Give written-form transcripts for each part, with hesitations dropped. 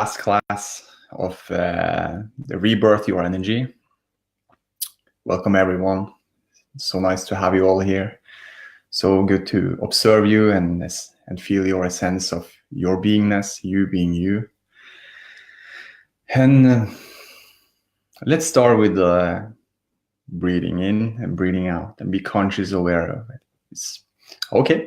last class of the Rebirth Your Energy. Welcome everyone. It's so nice to have you all here. So good to observe you and feel your sense of your beingness, you being you. And let's start with breathing in and breathing out and be conscious, aware of it. It's okay.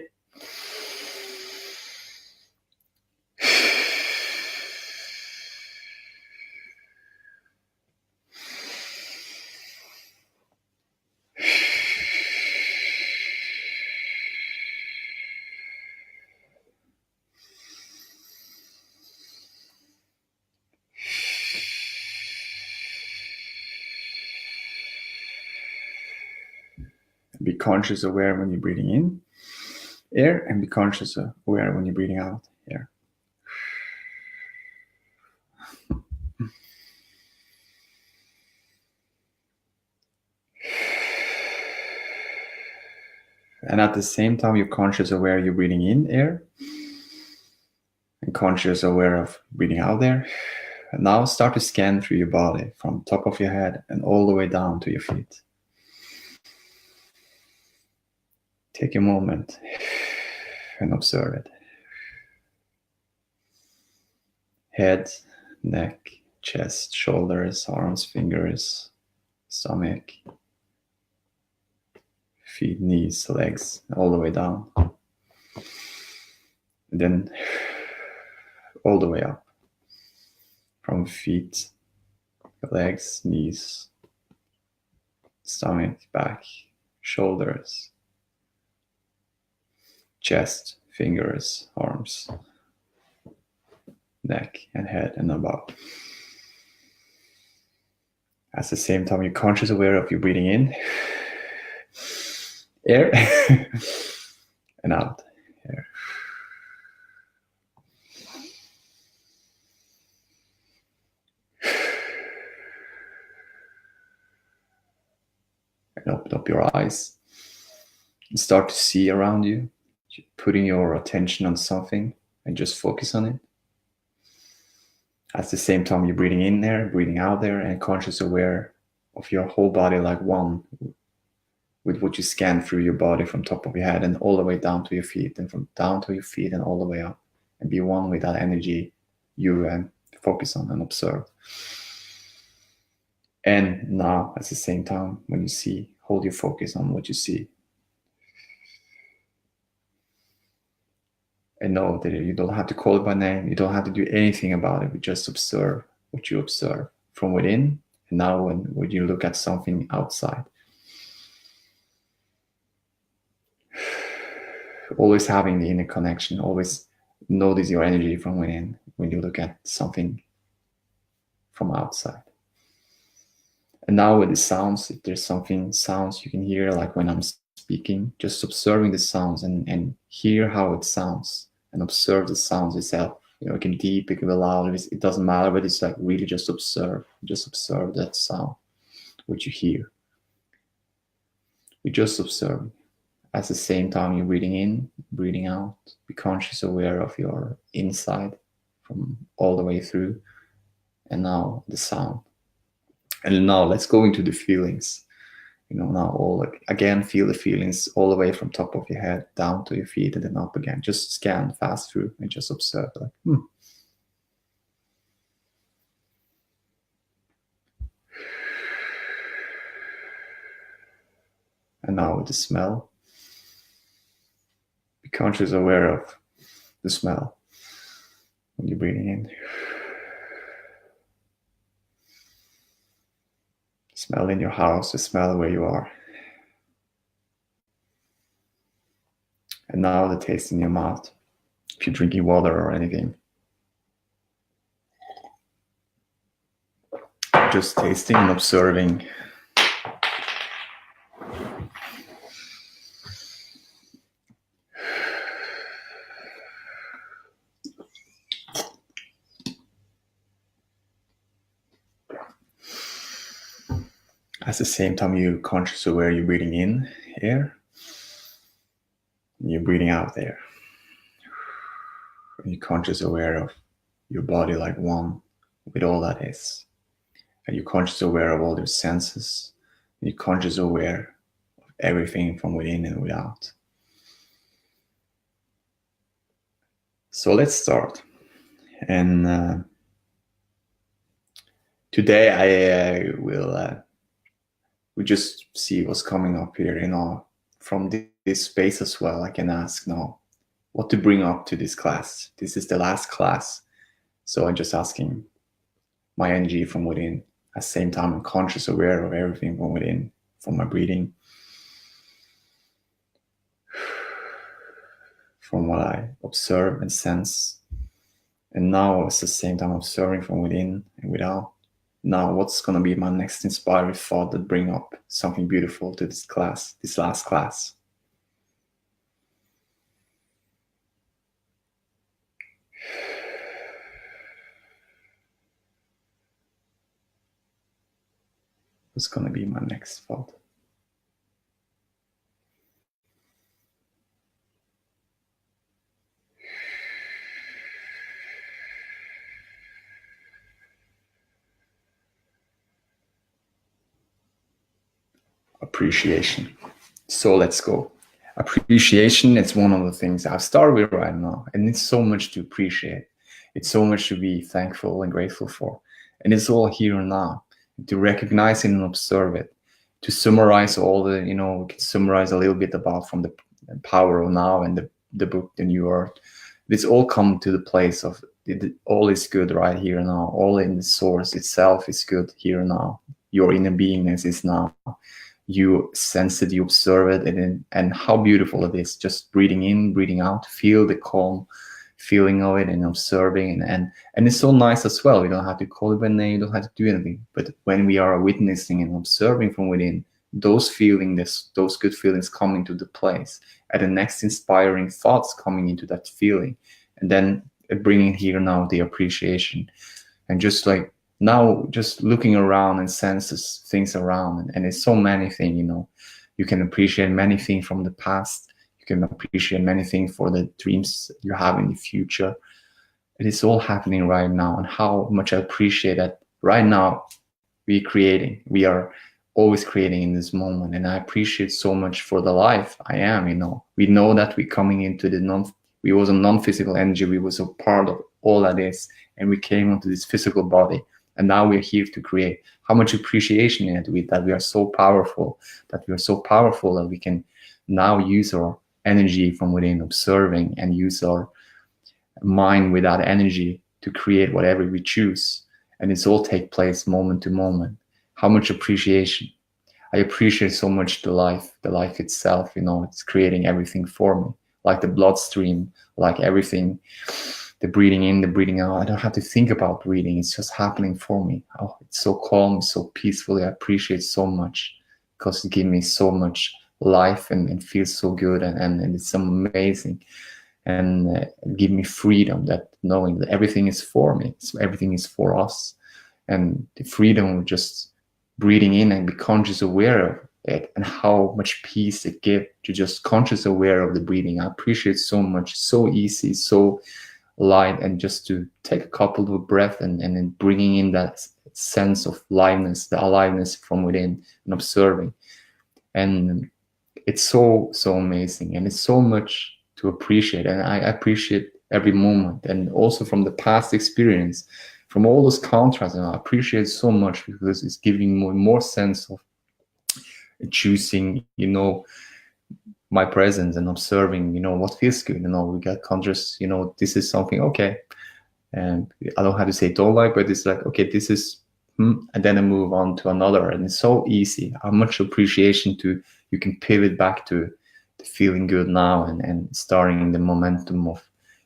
Be conscious, aware when you're breathing in air, and be conscious, aware when you're breathing out air. And at the same time, you're conscious, aware you're breathing in air, and conscious, aware of breathing out there. And now start to scan through your body from top of your head and all the way down to your feet. Take a moment and observe it. Head, neck, chest, shoulders, arms, fingers, stomach, feet, knees, legs, all the way down. And then all the way up. From feet, legs, knees, stomach, back, shoulders, chest, fingers, arms, neck, and head, and above. At the same time, you're conscious, aware of you breathing in air and out air. And open up your eyes and start to see around you, putting your attention on something and just focus on it. At the same time, you're breathing in there, breathing out there, and conscious, aware of your whole body like one with what you scan through your body from top of your head and all the way down to your feet, and from down to your feet and all the way up, and be one with that energy you focus on and observe. And now, at the same time, when you see, hold your focus on what you see. And know that you don't have to call it by name. You don't have to do anything about it. You just observe what you observe from within. And now when you look at something outside, always having the inner connection, always notice your energy from within when you look at something from outside. And now with the sounds, if there's sounds you can hear, like when I'm speaking, just observing the sounds and hear how it sounds and observe the sounds itself. You know, it can be deep, it can be loud, it doesn't matter, but it's like really just observe that sound, what you hear. You just observe. At the same time, you're breathing in, breathing out. Be conscious, aware of your inside from all the way through. And now the sound. And now let's go into the feelings. You know, now again, feel the feelings all the way from top of your head down to your feet and then up again. Just scan fast through and just observe, like, And now with the smell, be conscious, aware of the smell when you're breathing in. Smell in your house, the smell where you are. And now the taste in your mouth, if you're drinking water or anything. Just tasting and observing. At the same time, you're conscious, aware you're breathing in air. And you're breathing out there. And you're conscious, aware of your body like one with all that is. And you're conscious aware of all your senses. And you're conscious aware of everything from within and without. So let's start. And today I will we just see what's coming up here, from this space as well. I can ask now what to bring up to this class. This is the last class. So I'm just asking my energy from within. At the same time, I'm conscious, aware of everything from within, from my breathing, from what I observe and sense. And now it's the same time observing from within and without. Now, what's going to be my next inspiring thought that bring up something beautiful to this class, this last class? What's going to be my next thought? Appreciation. So let's go. Appreciation, it's one of the things I've started with right now. And it's so much to appreciate. It's so much to be thankful and grateful for. And it's all here and now. To recognize it and observe it. To summarize all the, we can summarize a little bit about from the power of now and the book, The New Earth. It's all come to the place of all is good right here and now. All in the source itself is good here and now. Your inner beingness is now. You sense it, you observe it, and how beautiful it is. Just breathing in, breathing out, feel the calm feeling of it and observing. And it's so nice as well. We don't have to call it by name, you don't have to do anything. But when we are witnessing and observing from within, those feelings, those good feelings come into the place. And the next inspiring thoughts coming into that feeling. And then bringing here now the appreciation. And just like, now just looking around and senses things around, and it's so many things, you can appreciate many things from the past. You can appreciate many things for the dreams you have in the future. It is all happening right now, and how much I appreciate that right now we are always creating in this moment. And I appreciate so much for the life I am. We know that we're coming into we was a non-physical energy. We was a part of all that is, and we came onto this physical body. And now we're here to create. How much appreciation that we are so powerful, that we can now use our energy from within, observing, and use our mind with that energy to create whatever we choose. And it's all take place moment to moment. How much appreciation. I appreciate so much the life itself, it's creating everything for me. Like the bloodstream, like everything. The breathing in, the breathing out. I don't have to think about breathing. It's just happening for me. Oh, it's so calm, so peaceful. I appreciate so much because it gives me so much life and feels so good. And it's amazing. And give me freedom, that knowing that everything is for me. So everything is for us. And the freedom of just breathing in and be conscious aware of it, and how much peace it gives to just conscious aware of the breathing. I appreciate so much. So easy, so light, and just to take a couple of breaths and then bringing in that sense of liveness, the aliveness from within, and observing. And it's so amazing, and it's so much to appreciate. And I appreciate every moment, and also from the past experience, from all those contrasts, and I appreciate so much because it's giving more sense of choosing, my presence and observing, what feels good. We got conscious, this is something, okay. And I don't have to say don't like, but it's like, okay, this is, and then I move on to another. And it's so easy. How much appreciation you can pivot back to feeling good now and starting the momentum of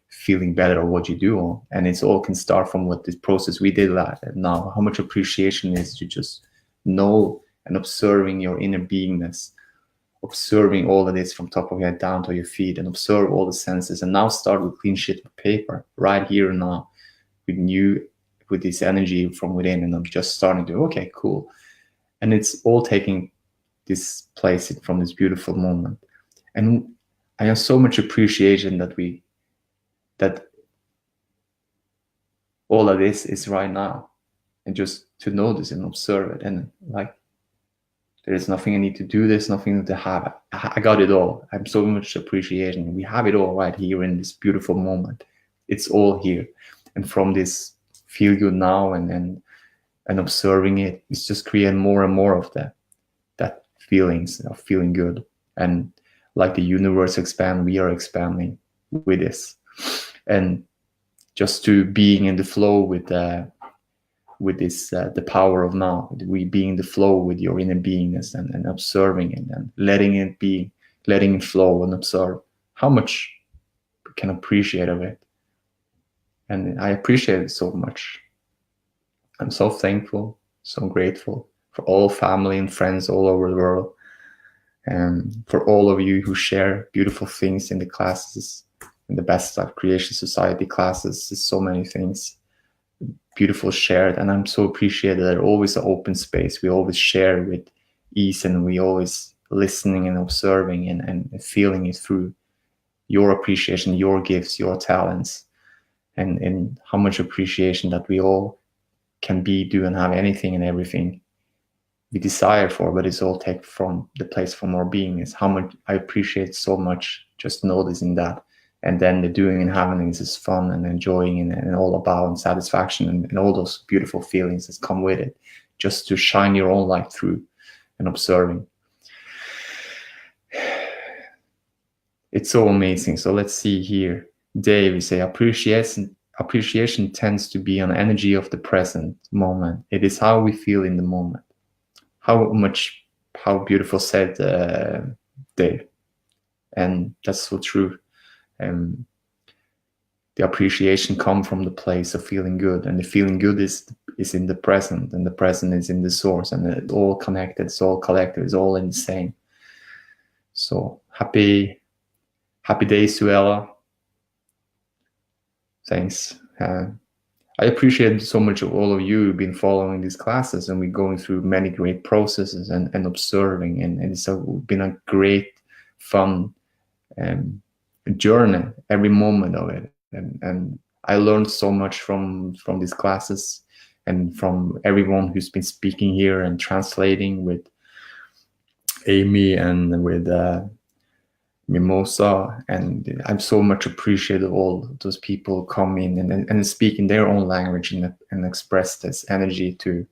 feeling better at what you do. And it's all can start from what this process we did now. How much appreciation is to just know and observing your inner beingness, observing all of this from top of your head down to your feet, and observe all the senses. And now start with clean sheet of paper right here and now with this energy from within. And I'm just starting to, okay, cool. And it's all taking this place from this beautiful moment. And I have so much appreciation that all that is right now, and just to notice and observe it. And like, there is nothing I need to do, there's nothing to have. I got it all. I'm so much appreciation. We have it all right here in this beautiful moment. It's all here. And from this feel good now and observing it, it's just creating more and more of that feelings of feeling good. And like the universe expand, we are expanding with this. And just to being in the flow with this the power of now, we being in the flow with your inner beingness and observing it and letting it be, letting it flow and observe how much we can appreciate of it. And I appreciate it so much. I'm so thankful, so grateful for all family and friends all over the world, and for all of you who share beautiful things in the classes, in the Best Life Creation Society classes. There's so many things beautiful shared, and I'm so appreciated that always an open space. We always share with ease, and we always listening and observing and feeling it through your appreciation, your gifts, your talents, and how much appreciation that we all can be, do, and have anything and everything we desire for, but it's all take from the place from our being. Is how much I appreciate so much just noticing that. And then the doing and having is fun and enjoying and all about and satisfaction and all those beautiful feelings that come with it, just to shine your own light through and observing. It's so amazing. So let's see here. Dave, we say appreciation tends to be an energy of the present moment. It is how we feel in the moment. How beautiful said Dave. And that's so true. The appreciation comes from the place of feeling good, and the feeling good is in the present, and the present is in the source, and it's all connected, it's all collective, it's all in the same. So happy days to Ella. Thanks. I appreciate so much of all of you who've been following these classes, and we're going through many great processes and observing, and it's been a great fun journey, every moment of it. And I learned so much from these classes and from everyone who's been speaking here and translating with Amy and with Mimosa. And I'm so much appreciative of all those people come in and speak in their own language and express this energy to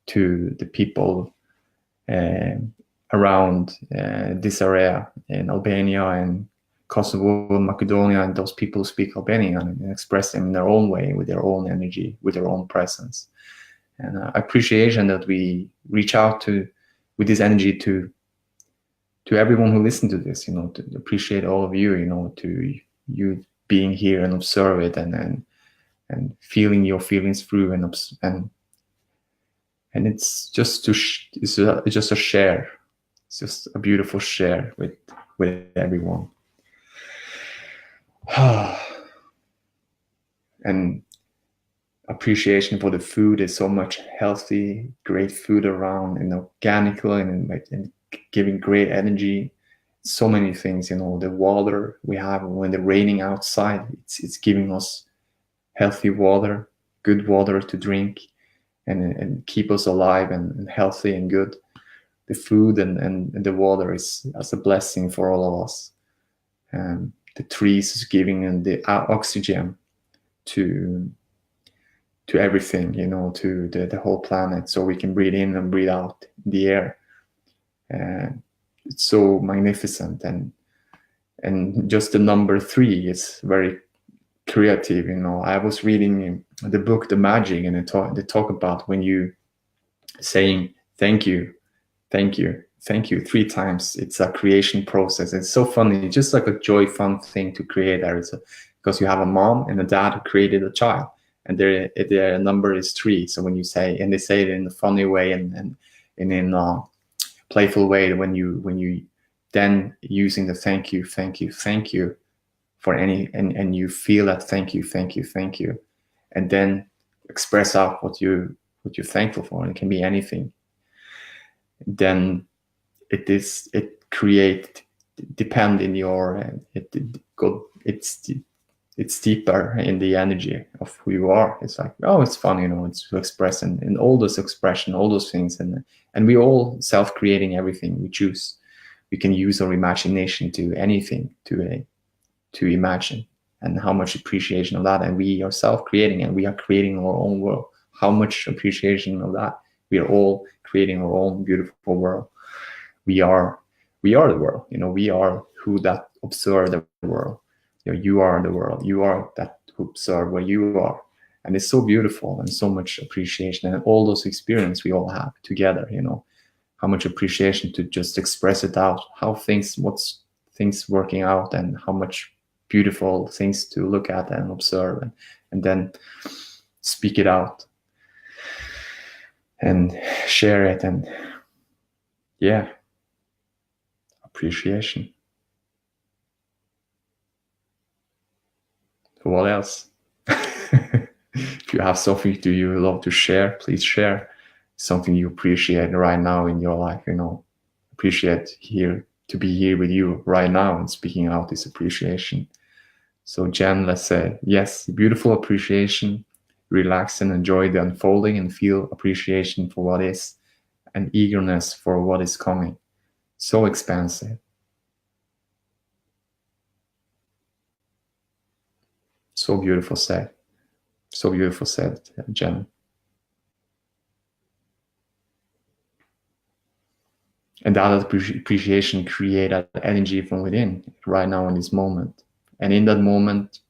the people around this area in Albania and Kosovo and Macedonia, and those people who speak Albanian and express them in their own way, with their own energy, with their own presence. And appreciation that we reach out with this energy to everyone who listens to this, to appreciate all of you, to you being here and observe it and feeling your feelings through and it's just it's just a share. It's just a beautiful share with everyone. And appreciation for the food. Is so much healthy, great food around, and organically and giving great energy. So many things, the water we have when it's raining outside, it's giving us healthy water, good water to drink and keep us alive and healthy and good. The food and the water is as a blessing for all of us. The trees is giving the oxygen to everything, to the whole planet, so we can breathe in and breathe out the air. It's so magnificent, and just the number 3 is very creative. I was reading the book The Magic, and they talk about when you saying thank you 3 times, it's a creation process. It's so funny. It's just like a joy fun thing to create there. Because you have a mom and a dad who created a child, and their number is 3. So when you say, and they say it in a funny way and in a playful way, when you then using the thank you for any, and you feel that thank you, and then express out what you're thankful for, and it can be anything. Then it create depend in your it's it's deeper in the energy of who you are. It's like, oh, it's fun, it's to express and all those expression, all those things. And we all self-creating everything we choose. We can use our imagination to anything to imagine, and how much appreciation of that. And we are self-creating, and we are creating our own world. How much appreciation of that. We are all creating our own beautiful world. We are the world, we are who that observe the world. You are the world. You are that who observe where you are. And it's so beautiful, and so much appreciation, and all those experiences we all have together, how much appreciation to just express it out, what's things working out, and how much beautiful things to look at and observe, and then speak it out and share it. And yeah, appreciation. What else? If you have something you love to share, please share something you appreciate right now in your life. Appreciate to be here with you right now and speaking out this appreciation. So Jen, let's say yes, beautiful appreciation. Relax and enjoy the unfolding, and feel appreciation for what is, and eagerness for what is coming. So expansive. So beautiful said. So beautiful said, Jen. And that appreciation create that energy from within right now in this moment. And in that moment,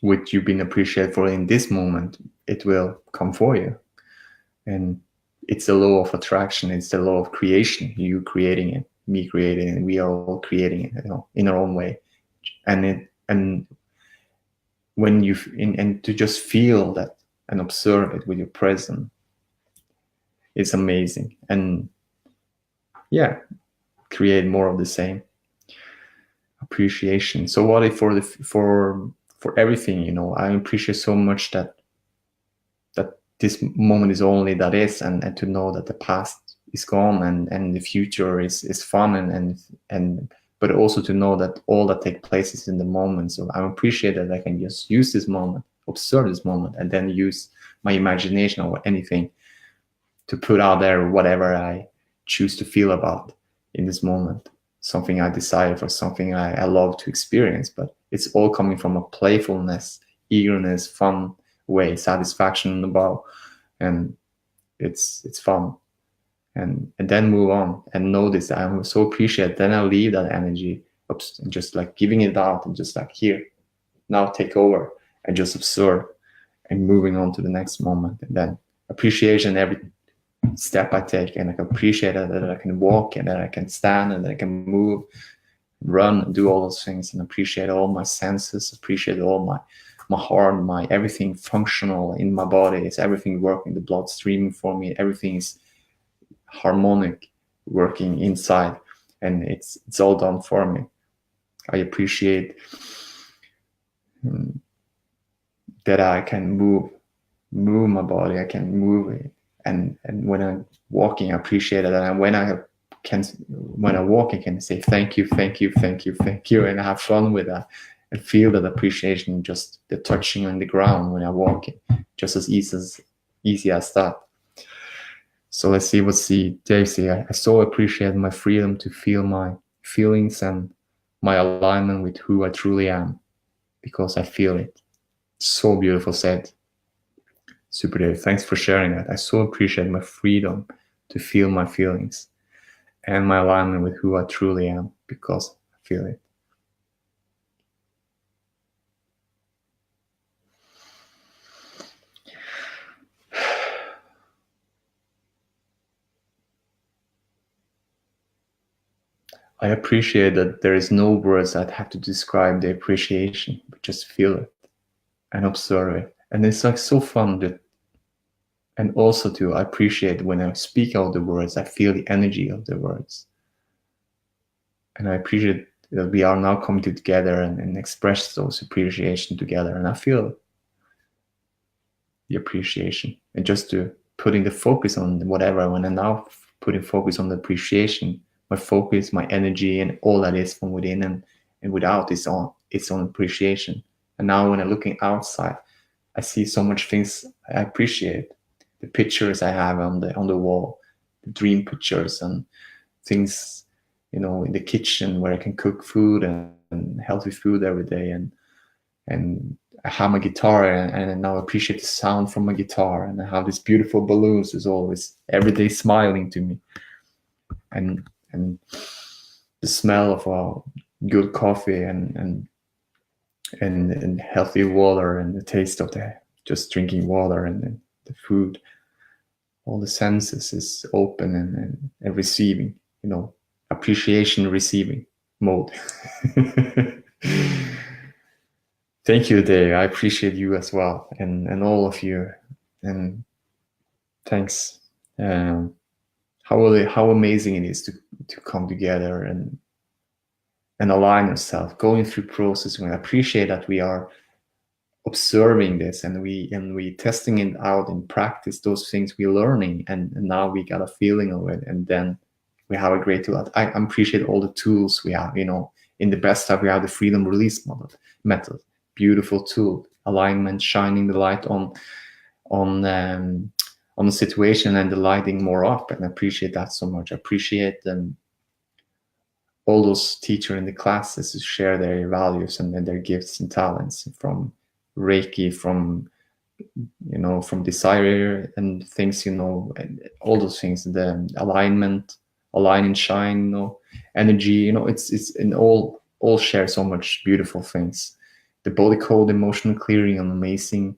what you've been appreciated for in this moment, it will come for you. And it's the law of attraction. It's the law of creation. You creating it, me creating it, we are all creating it, in our own way. And when and to just feel that and observe it with your presence, it's amazing. And yeah, create more of the same appreciation. So what if for everything, I appreciate so much that this moment is only that is, and to know that the past is gone, and the future is fun, and but also to know that all that takes place is in the moment. So I appreciate that I can just use this moment, observe this moment, and then use my imagination or anything to put out there whatever I choose to feel about in this moment. Something I desire for, something I love to experience, but it's all coming from a playfulness, eagerness, fun way, satisfaction about, and it's fun. And then move on and notice that I'm so appreciated. Then I leave that energy and just like giving it out, and just like, here, now take over, and just observe, and moving on to the next moment. And then appreciation every step I take, and I can appreciate that I can walk, and that I can stand, and that I can move, run, and do all those things, and appreciate all my senses, appreciate all my heart, my everything functional in my body. It's everything working, the blood streaming for me, everything is harmonic, working inside, and it's all done for me. I appreciate that I can move my body, I can move it, and when I'm walking, I appreciate it. And when I walk, I can say thank you, thank you, thank you, thank you, and have fun with that, and feel that appreciation, just the touching on the ground when I'm walking, just as easy as that. So let's see what Dave say. I so appreciate my freedom to feel my feelings and my alignment with who I truly am, because I feel it. So beautiful said. Super Dave, thanks for sharing that. I so appreciate my freedom to feel my feelings and my alignment with who I truly am, because I feel it. I appreciate that there is no words that have to describe the appreciation, but just feel it and observe it. And it's like so fun and also I appreciate when I speak out the words, I feel the energy of the words. And I appreciate that we are now coming together and express those appreciation together. And I feel the appreciation, and just to putting the focus on whatever, when I'm now putting focus on the appreciation, my focus, my energy, and all that is from within and without is on its own appreciation. And now when I'm looking outside, I see so much things I appreciate. The pictures I have on the wall, the dream pictures, and things, in the kitchen where I can cook food and healthy food every day, and I have my guitar, and I now appreciate the sound from my guitar, and I have these beautiful balloons is always every day smiling to me, and the smell of a good coffee and healthy water, and the taste of the just drinking water, and the food, all the senses is open and receiving, appreciation receiving mode. Thank you, Dave. I appreciate you as well, and all of you, and thanks. How amazing it is to come together and align ourselves, going through process. We appreciate that we are observing this, and we testing it out in practice, those things we're learning, and now we got a feeling of it, and then we have a great tool. I appreciate all the tools we have. In the best stuff, we have the freedom release method, beautiful tool, alignment, shining the light on the situation and the lighting more up, and I appreciate that so much. I appreciate all those teachers in the classes who share their values and their gifts and talents, from Reiki, from desire and things, and all those things, the alignment, align and shine, energy, it's in all share so much beautiful things. The body code, emotional clearing, and amazing.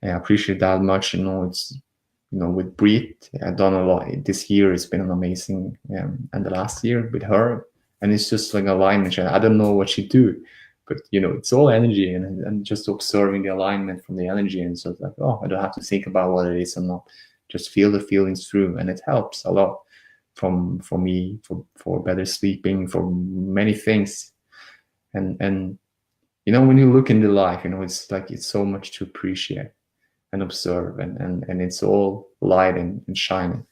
I appreciate that much. It's with Breathe, I've done a lot this year. It's been an amazing, and the last year with her, and it's just like alignment. I don't know what she do, but it's all energy, and just observing the alignment from the energy, and so it's like, oh, I don't have to think about what it is or not, just feel the feelings through, and it helps a lot for me, for better sleeping, for many things, and when you look into life, it's like it's so much to appreciate and observe, and it's all light and shining.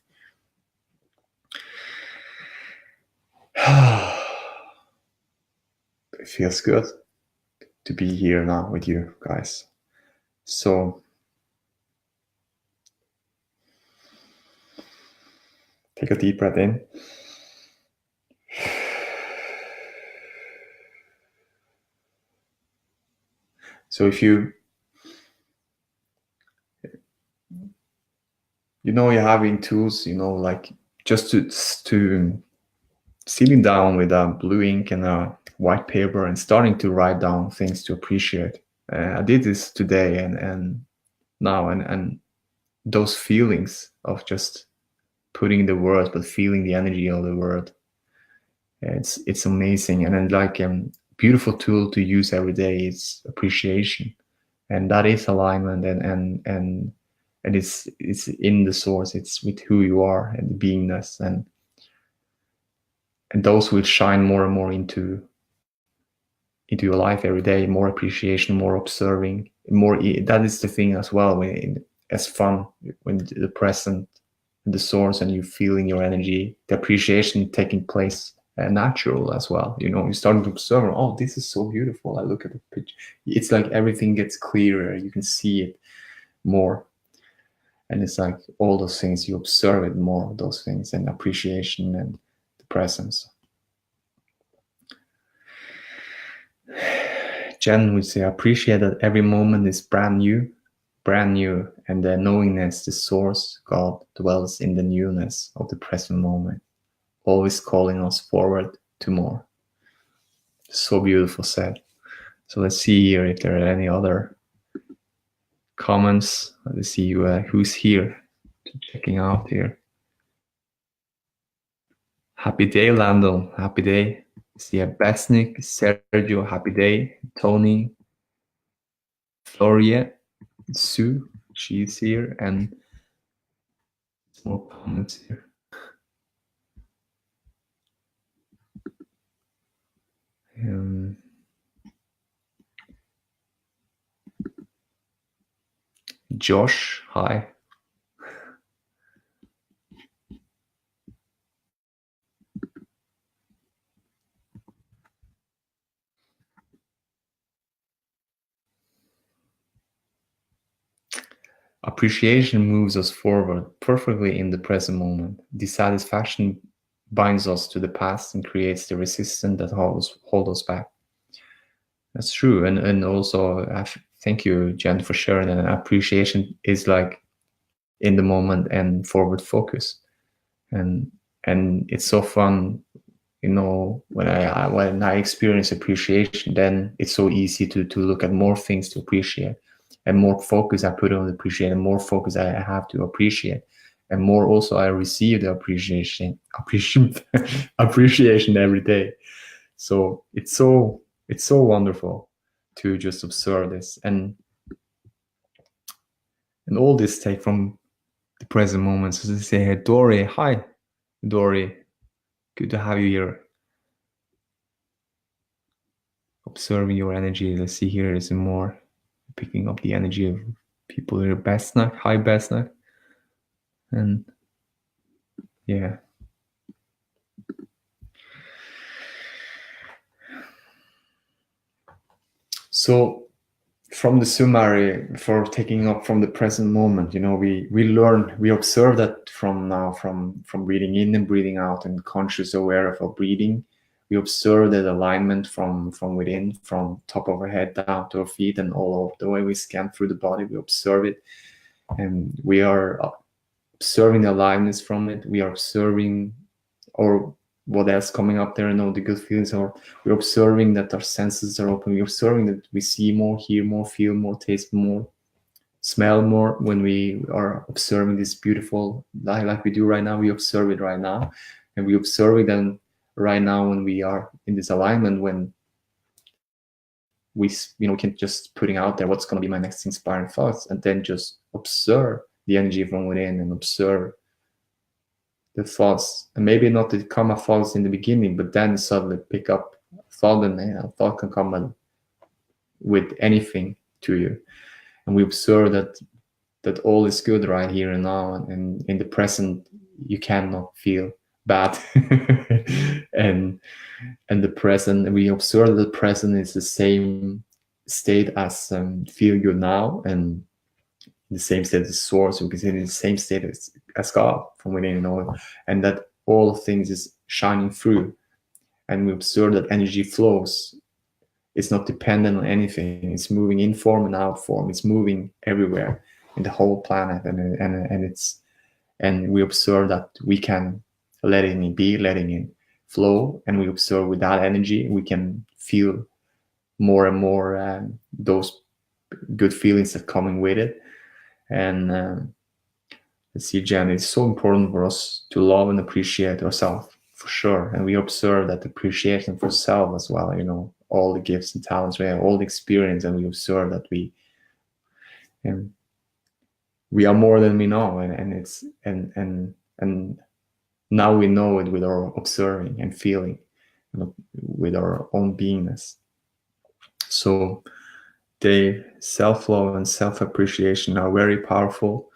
It feels good to be here now with you guys. So take a deep breath in. So if you're having tools, like just to sitting down with a blue ink and a white paper and starting to write down things to appreciate. I did this today and now, and those feelings of just putting the words, but feeling the energy of the word. It's amazing, and then like beautiful tool to use every day is appreciation, and that is alignment, and it's in the source. It's with who you are and the beingness, and those will shine more and more into your life every day. More appreciation, more observing, more. That is the thing as well. As fun when the present, the source, and you feeling your energy, the appreciation taking place natural as well. You start to observe, oh, this is so beautiful. I look at the picture. It's like everything gets clearer. You can see it more. And it's like all those things, you observe it more, those things, and appreciation and the presence. Jen would say, appreciate that every moment is brand new, and the knowingness, the source, God, dwells in the newness of the present moment, always calling us forward to more. So beautiful said. So let's see here if there are any other comments. Let's see who's here, checking out here. Happy day, Lando. Happy day. See Besnik, Sergio, happy day. Tony, Floria, Sue, she's here, and more comments here. Josh, hi. Appreciation moves us forward perfectly in the present moment. Dissatisfaction binds us to the past and creates the resistance that hold us back. That's true. And also, thank you, Jen, for sharing that. And appreciation is like in the moment and forward focus. And it's so fun, you know, when I experience appreciation, then it's so easy to look at more things to appreciate, and more focus I put on appreciate, and more focus I have to appreciate, and more also I receive the appreciation appreciation every day. So it's so wonderful to just observe this, and all this take from the present moment. So they say, hey, Dory, hi, Dory, good to have you here. Observing your energy. Let's see here is more picking up the energy of people here. Besnak, hi Besnak. And yeah. So from the summary for taking up from the present moment, you know, we learn, we observe that from now, from breathing in and breathing out, and conscious aware of our breathing. We observe that alignment from within, from top of our head down to our feet, and all over the way we scan through the body. We observe it, and we are observing the aliveness from it. We are observing, or what else coming up there, and all the good feelings, or we're observing that our senses are open. We're observing that we see more, hear more, feel more, taste more, smell more. When we are observing this beautiful, like we do right now, we observe it right now, and we observe it then right now when we are in this alignment, when we, you know, can just putting out there what's going to be my next inspiring thoughts, and then just observe the energy from within, and observe the thoughts, and maybe not to come a thoughts in the beginning, but then suddenly pick up a thought, and a thought can come with anything to you, and we observe that all is good right here and now, and in the present you cannot feel bad. and the present, we observe that the present is the same state as feel good now, and the same state as source. We can say in the same state as God from within, you know, and that all things is shining through, and we observe that energy flows. It's not dependent on anything. It's moving in form and out form. It's moving everywhere in the whole planet, and we observe that we can letting it flow, and we observe with that energy we can feel more and more those good feelings that coming with it. And let's see, Jen, it's so important for us to love and appreciate ourselves, for sure. And we observe that appreciation for self as well, you know, all the gifts and talents we have, all the experience, and we observe that we are more than we know, and it's and now we know it with our observing and feeling, you know, with our own beingness. So the self-love and self-appreciation are very powerful.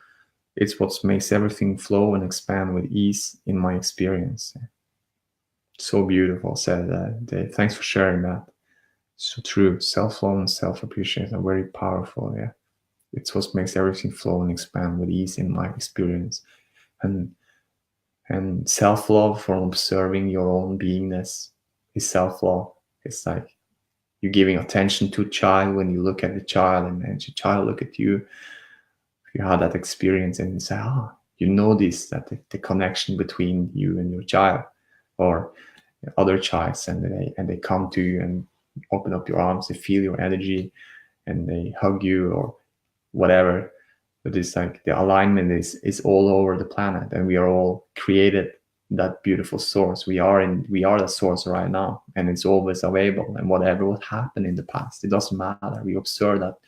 It's what makes everything flow and expand with ease in my experience. So beautiful said, Dave. Thanks for sharing that. So true. Self-love and self-appreciation are very powerful. Yeah, it's what makes everything flow and expand with ease in my experience. And self-love, from observing your own beingness, is self-love. It's like you're giving attention to a child when you look at the child, and the child look at you. You had that experience, and you say, you notice that the connection between you and your child, or other childs, and they come to you and open up your arms, they feel your energy, and they hug you or whatever. But it's like the alignment is all over the planet, and we are all created that beautiful source. We are the source right now, and it's always available. And whatever would happen in the past, it doesn't matter. We observe that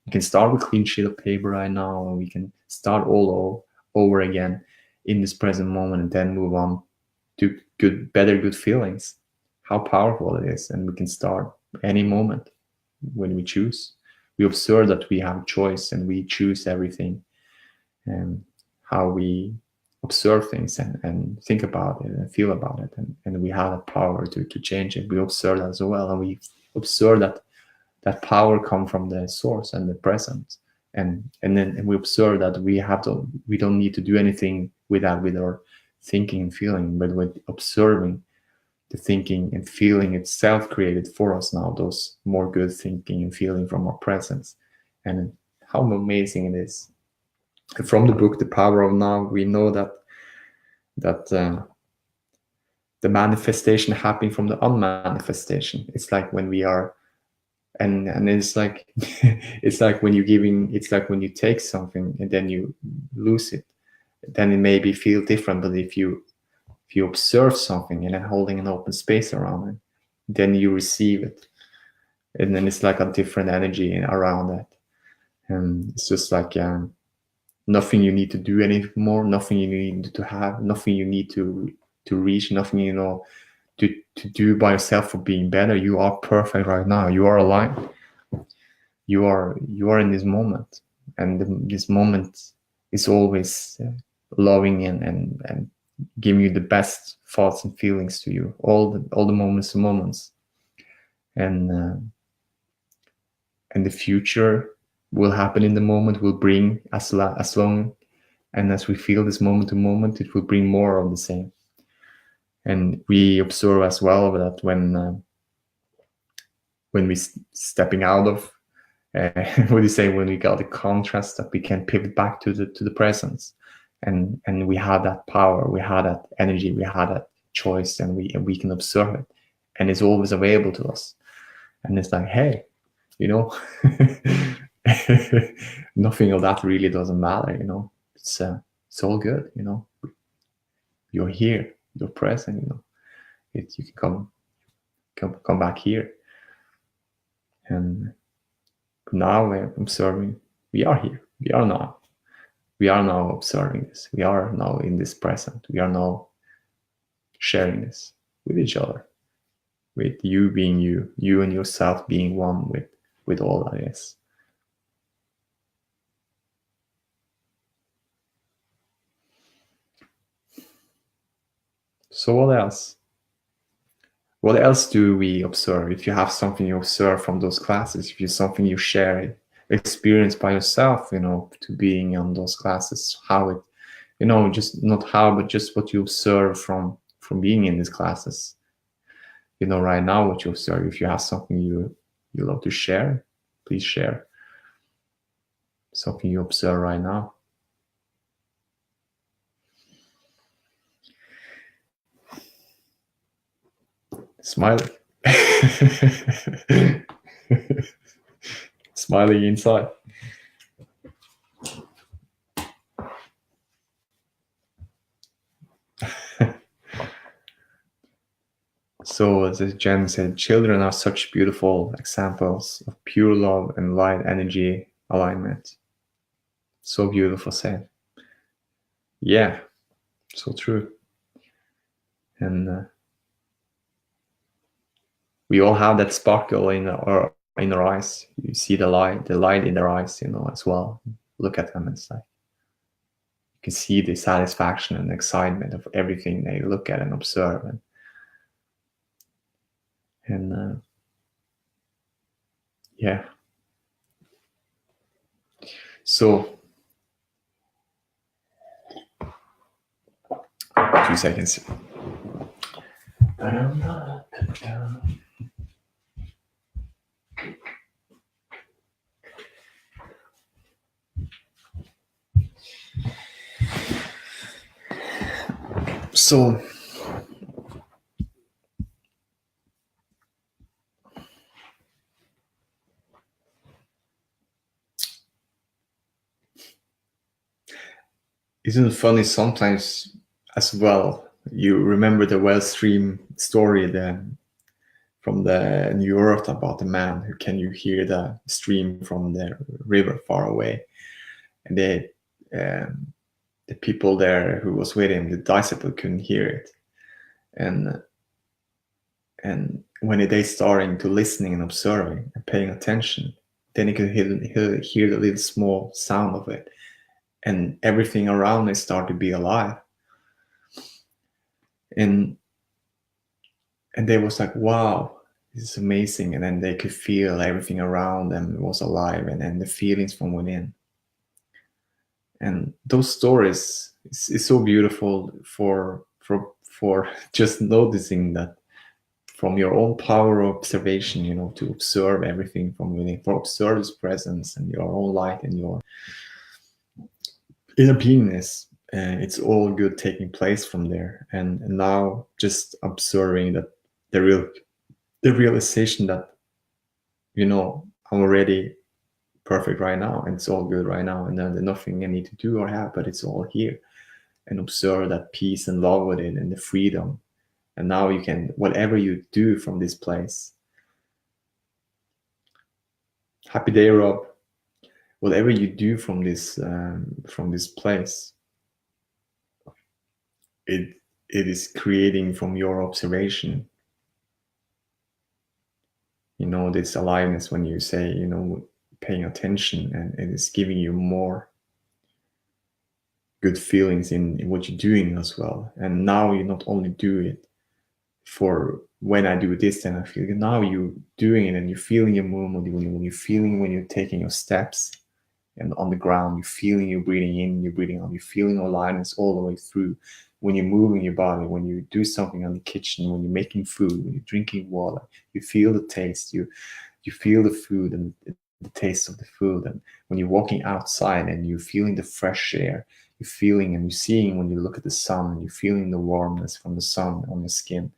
we can start with a clean sheet of paper right now, and we can start all over again in this present moment, and then move on to good feelings. How powerful it is. And we can start any moment when we choose. We observe that we have a choice, and we choose everything, and how we observe things and think about it and feel about it, and we have the power to change it. We observe that as well, and we observe that power come from the source and the present, and then we observe that we don't need to do anything with that, with our thinking and feeling, but with observing the thinking and feeling itself created for us now those more good thinking and feeling from our presence, and how amazing it is. And from the book The Power of Now, we know that the manifestation happening from the unmanifestation. It's like when we are, and it's like it's like when it's like when you take something and then you lose it, then it maybe feel different. But if you observe something and then holding an open space around it, then you receive it, and then it's like a different energy around that. And it's just like nothing you need to do anymore, nothing you need to have, nothing you need to reach, nothing to do by yourself for being better. You are perfect right now. You are aligned. You are in this moment, and this moment is always loving and giving you the best thoughts and feelings to you. All the moments, and the future will happen in the moment. Will bring as long, and as we feel this moment to moment, it will bring more of the same. And we observe as well that when we stepping out of what do you say, when we got the contrast, that we can pivot back to the presence, and we had that power, we had that energy, we had that choice, and we can observe it, and it's always available to us. And it's like, hey, nothing of that really doesn't matter. It's all good. You're here, you're present. You can come back here. And now we're observing. We are here. We are now observing this. We are now in this present. We are now sharing this with each other, with you being you and yourself being one with all that is. So what else? What else do we observe? If you have something you observe from those classes, if you something you share experience by yourself, to being on those classes, how it, just not how, but just what you observe from being in these classes. Right now, what you observe. If you have something you love to share, please share something you observe right now. Smiling. Smiling inside. So as Jen said, children are such beautiful examples of pure love and light energy alignment. So beautiful said. Yeah, so true. And we all have that sparkle in our eyes. You see the light in their eyes, as well. Look at them, it's like you can see the satisfaction and excitement of everything they look at and observe. And yeah. So 2 seconds. So isn't it funny sometimes as well? You remember the Wellstream story from the New Earth about the man who can you hear the stream from the river far away, and the people there who was with him, the disciple, couldn't hear it, and when they starting to listening and observing and paying attention, then he could hear the little small sound of it, and everything around it start to be alive. And they was like, wow, this is amazing. And then they could feel everything around them was alive, and then the feelings from within. And those stories is so beautiful for just noticing that from your own power of observation, to observe everything from within, for observe His presence and your own light and your inner beingness. It's all good taking place from there. And now just observing that the realization that, I'm already perfect right now, and it's all good right now, and there's nothing I need to do or have, but it's all here. And observe that peace and love with it and the freedom. And now you can, whatever you do from this place. Happy day, Rob. Whatever you do from this place, it is creating from your observation. This aliveness, when you say, paying attention, and it is giving you more good feelings in what you're doing as well. And now you not only do it for when I do this, then I feel good. Now you're doing it and you're feeling your movement, when you're taking your steps and on the ground, you're feeling, you're breathing in, you're breathing out, you're feeling aliveness all the way through. When you're moving your body, when you do something in the kitchen, when you're making food, when you're drinking water, you feel the taste, you feel the food and the taste of the food. And when you're walking outside and you're feeling the fresh air, you're feeling and you're seeing, when you look at the sun, and you're feeling the warmness from the sun on your skin,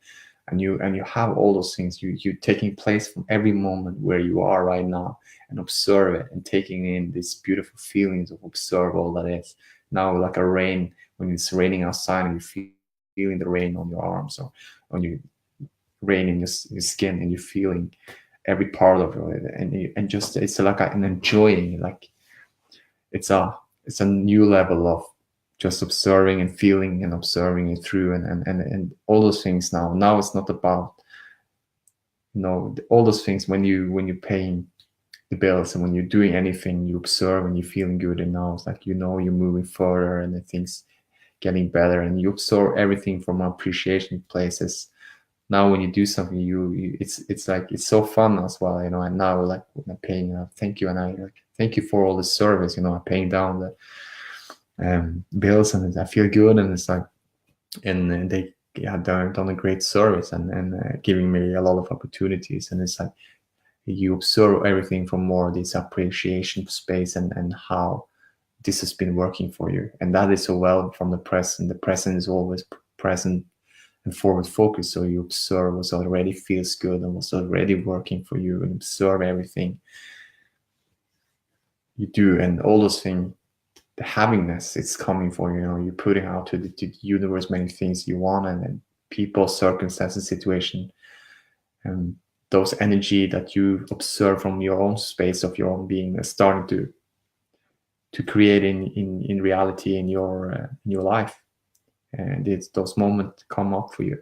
and you have all those things, you're taking place from every moment where you are right now, and observe it and taking in these beautiful feelings of observe all that is. Now, like a rain, when it's raining outside and you're feeling the rain on your arms, or on your rain in your skin, and you're feeling every part of it, and just it's like an enjoying, like it's a new level of just observing and feeling and observing it through, and all those things. Now it's not about all those things when you're paying the bills and when you're doing anything, you observe and you're feeling good, and now it's like you're moving further and the things getting better, and you absorb everything from appreciation places. Now when you do something, it's like it's so fun as well, and now like when I'm paying, thank you, and I like thank you for all the service, I'm paying down the bills, and I feel good, and it's like, and they done a great service, and giving me a lot of opportunities, and it's like you observe everything from more this appreciation space, and how this has been working for you, and that is so well from the present. The present is always present and forward focus, so you observe what already feels good and what's already working for you, and observe everything you do, and all those things, the havingness it's coming for you. You're putting out to the universe many things you want, and then people, circumstances, situation, and those energy that you observe from your own space of your own being is starting to create in reality in your life, and it's those moments come up for you.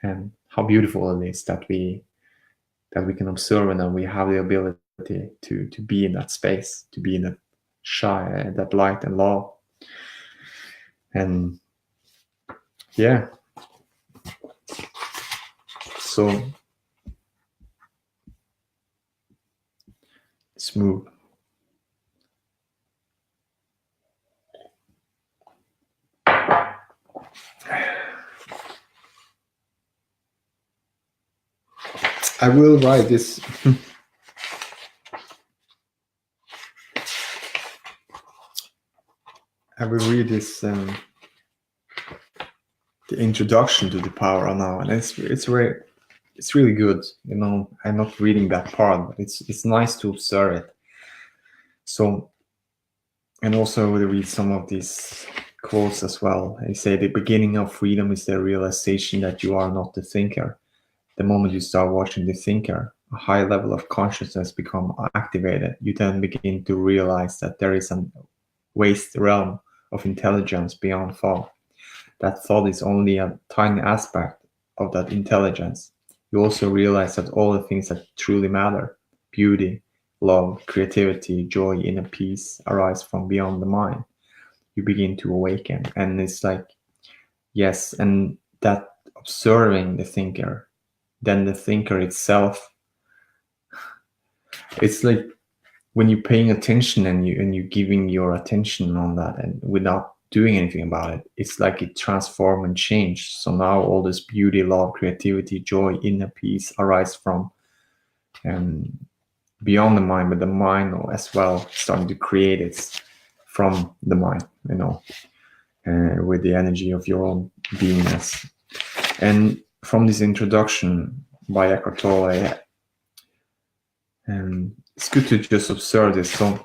And how beautiful it is that we can observe, and that we have the ability to be in that space, to be in that that light and love. And yeah, so let's move. I will write this. I will read this, the introduction to the power now, and it's really good. I'm not reading that part, but it's nice to observe it. So, and also I will read some of these quotes as well. They say the beginning of freedom is the realization that you are not the thinker. The moment you start watching the thinker, a high level of consciousness become activated. You then begin to realize that there is a vast realm of intelligence beyond thought. That thought is only a tiny aspect of that intelligence. You also realize that all the things that truly matter, beauty, love, creativity, joy, inner peace, arise from beyond the mind. You begin to awaken, and it's like, yes, and that observing the thinker, then the thinker itself, it's like when you're paying attention and you're giving your attention on that and without doing anything about it, it's like it transform and change. So now all this beauty, love, creativity, joy, inner peace arise from beyond the mind, but the mind as well starting to create it from the mind, with the energy of your own beingness. And from this introduction by Eckhart Tolle, it's good to just observe this. So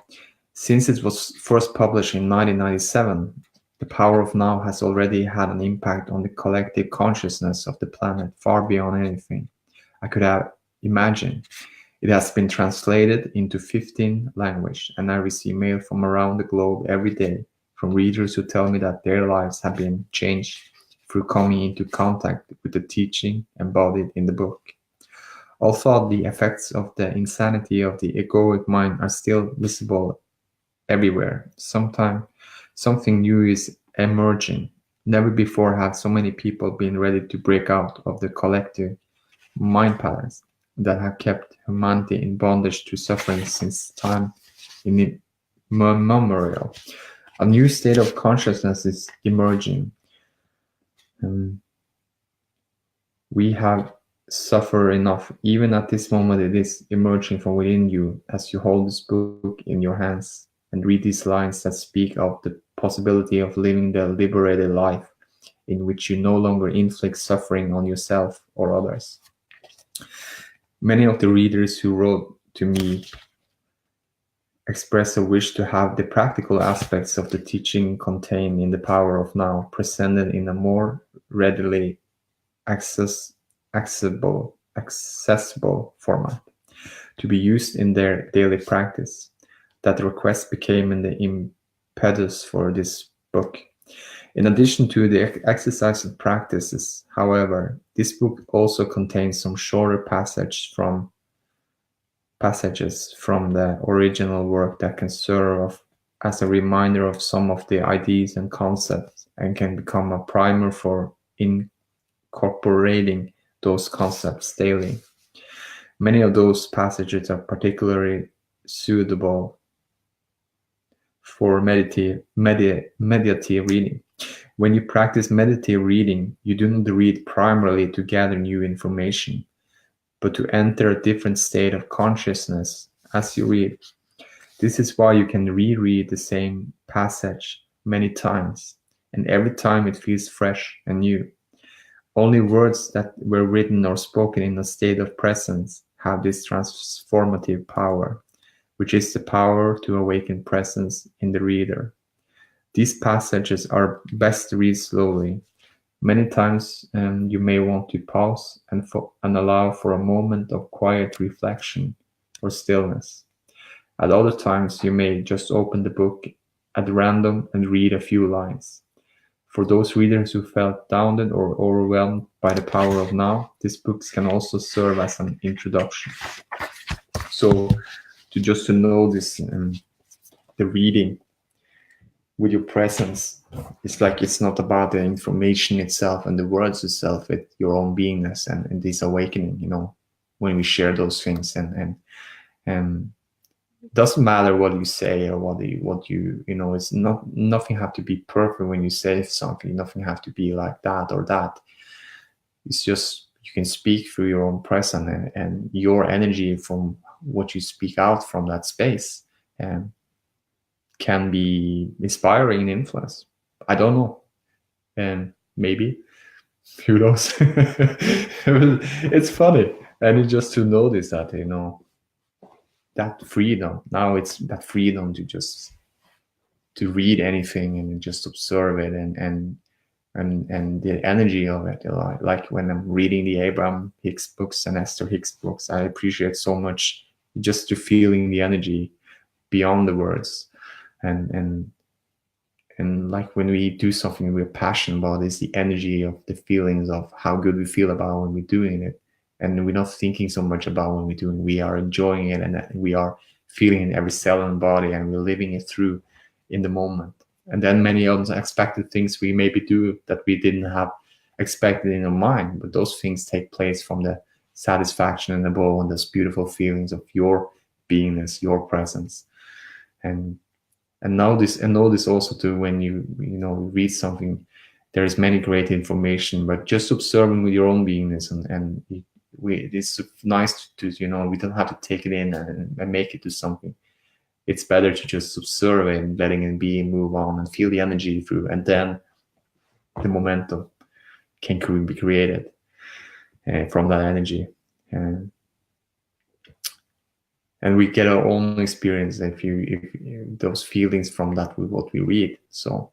since it was first published in 1997, the power of now has already had an impact on the collective consciousness of the planet far beyond anything I could have imagined. It has been translated into 15 languages, and I receive mail from around the globe every day from readers who tell me that their lives have been changed through coming into contact with the teaching embodied in the book. Although the effects of the insanity of the egoic mind are still visible everywhere, something new is emerging. Never before have so many people been ready to break out of the collective mind patterns that have kept humanity in bondage to suffering since time immemorial. A new state of consciousness is emerging. We have suffered enough. Even at this moment, it is emerging from within you as you hold this book in your hands and read these lines that speak of the possibility of living the liberated life in which you no longer inflict suffering on yourself or others. Many of the readers who wrote to me express a wish to have the practical aspects of the teaching contained in the power of now presented in a more readily accessible format to be used in their daily practice. That request became the impetus for this book. In addition to the exercise and practices, however, this book also contains some shorter passages from the original work that can serve as a reminder of some of the ideas and concepts and can become a primer for incorporating those concepts daily. Many of those passages are particularly suitable for meditative reading. When you practice meditative reading, you do not read primarily to gather new information, but to enter a different state of consciousness as you read. This is why you can reread the same passage many times, and every time it feels fresh and new. Only words that were written or spoken in a state of presence have this transformative power, which is the power to awaken presence in the reader. These passages are best to read slowly. Many times you may want to pause and allow for a moment of quiet reflection or stillness. At other times you may just open the book at random and read a few lines. For those readers who felt daunted or overwhelmed by the power of now, this book can also serve as an introduction. So to know this, the reading with your presence, it's like it's not about the information itself and the words itself, it's your own beingness and this awakening, when we share those things and it doesn't matter what you say or what you it's nothing have to be perfect when you say something, nothing have to be like that or that. It's just you can speak through your own presence and your energy from what you speak out from that space and can be inspiring and influence. I don't know. And maybe, who knows? It's funny. And it's just to notice that, that freedom. Now it's that freedom to read anything and just observe it and the energy of it. Like when I'm reading the Abraham Hicks books and Esther Hicks books, I appreciate so much just to feeling the energy beyond the words. And like when we do something we're passionate about, is the energy of the feelings of how good we feel about when we're doing it. And we're not thinking so much about when we're doing it. We are enjoying it and we are feeling in every cell in the body and we're living it through in the moment. And then many unexpected things we maybe do that we didn't have expected in our mind, but those things take place from the satisfaction and the bowl and those beautiful feelings of your beingness, your presence. And know this also too, when you read something, there is many great information, but just observing with your own beingness, and it's nice to we don't have to take it in and make it to something. It's better to just observe it and letting it be and move on and feel the energy through, and then the momentum can be created from that energy. And we get our own experience if those feelings from that with what we read. So,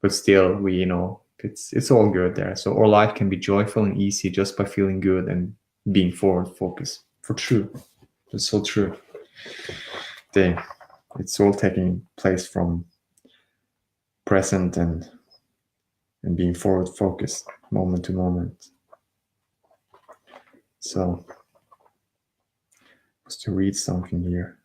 but still, we it's all good there. So our life can be joyful and easy just by feeling good and being forward focused. For true, it's so true. It's all taking place from present and being forward focused, moment to moment. So, just to read something here.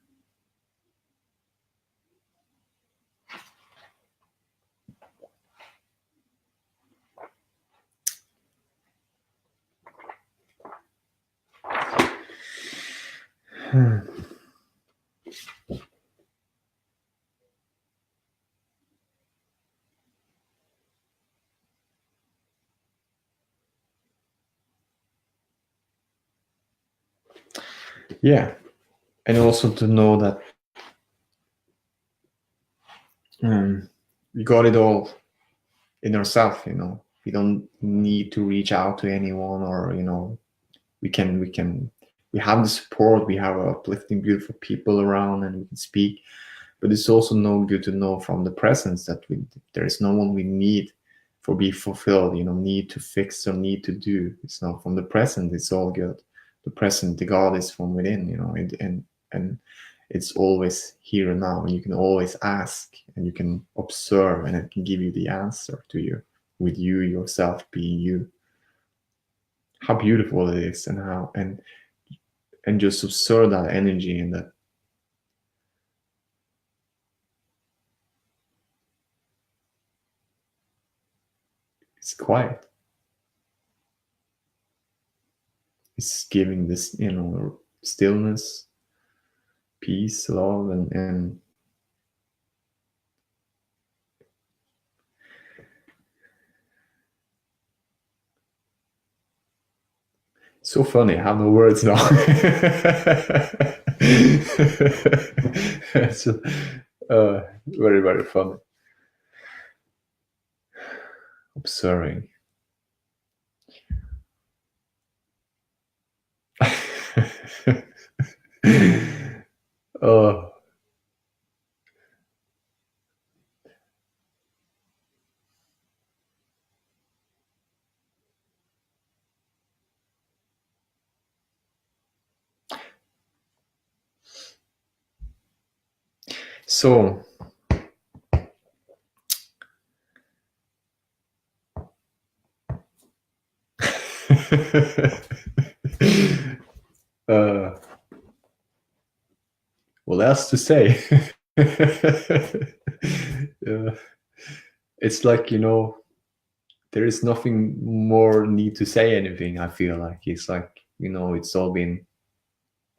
Yeah, and also to know that we got it all in ourselves. We don't need to reach out to anyone, or we have the support. We have uplifting, beautiful people around, and we can speak. But it's also good to know from the presence that there is no one we need for be fulfilled. Need to fix or need to do. It's not from the present. It's all good. The present, the God is from within. And it's always here and now. And you can always ask, and you can observe, and it can give you the answer to you, with you yourself being you. How beautiful it is, and how and just observe that energy and that. It's quiet. It's giving this, stillness, peace, love, and so funny. I have no words now. It's very, very funny. Observing. Oh. So, what else to say? It's like, there is nothing more need to say anything. I feel like it's like, it's all been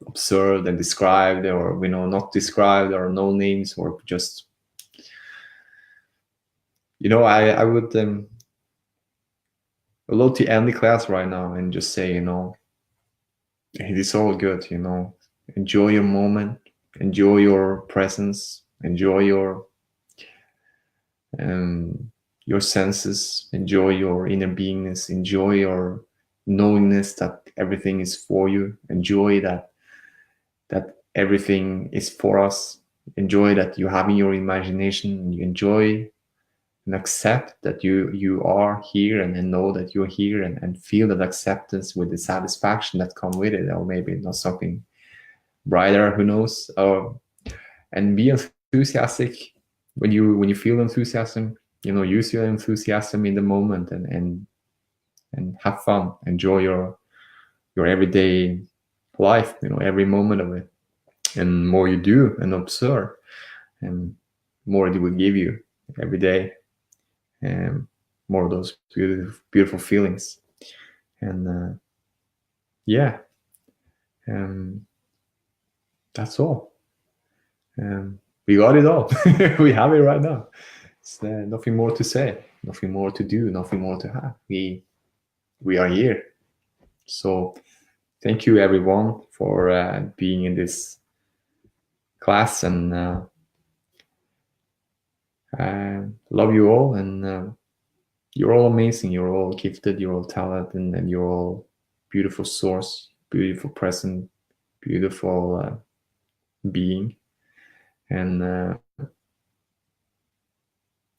observed and described, or not described, or no names, or just I would love to end the class right now and just say, it is all good. Enjoy your moment, enjoy your presence, enjoy your senses, enjoy your inner beingness, enjoy your knowingness that everything is for you, enjoy that everything is for us, enjoy that you have in your imagination, you enjoy and accept that you are here, and know that you're here, and feel that acceptance with the satisfaction that come with it, or maybe not something brighter, who knows. And be enthusiastic when you feel enthusiasm. Use your enthusiasm in the moment, and have fun, enjoy your everyday life, every moment of it. And more you do and observe, and more it will give you every day, and more of those beautiful feelings. And that's all. We got it all. We have it right now. It's nothing more to say, nothing more to do, nothing more to have. We are here. So thank you everyone for being in this class, and love you all, and you're all amazing, you're all gifted, you're all talented, and you're all beautiful source, beautiful present, beautiful being. And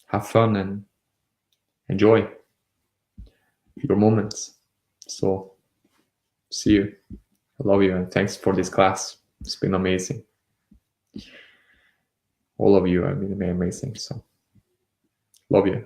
have fun and enjoy your moments. So see you. I love you, and thanks for this class. It's been amazing. All of you have been amazing. So love you.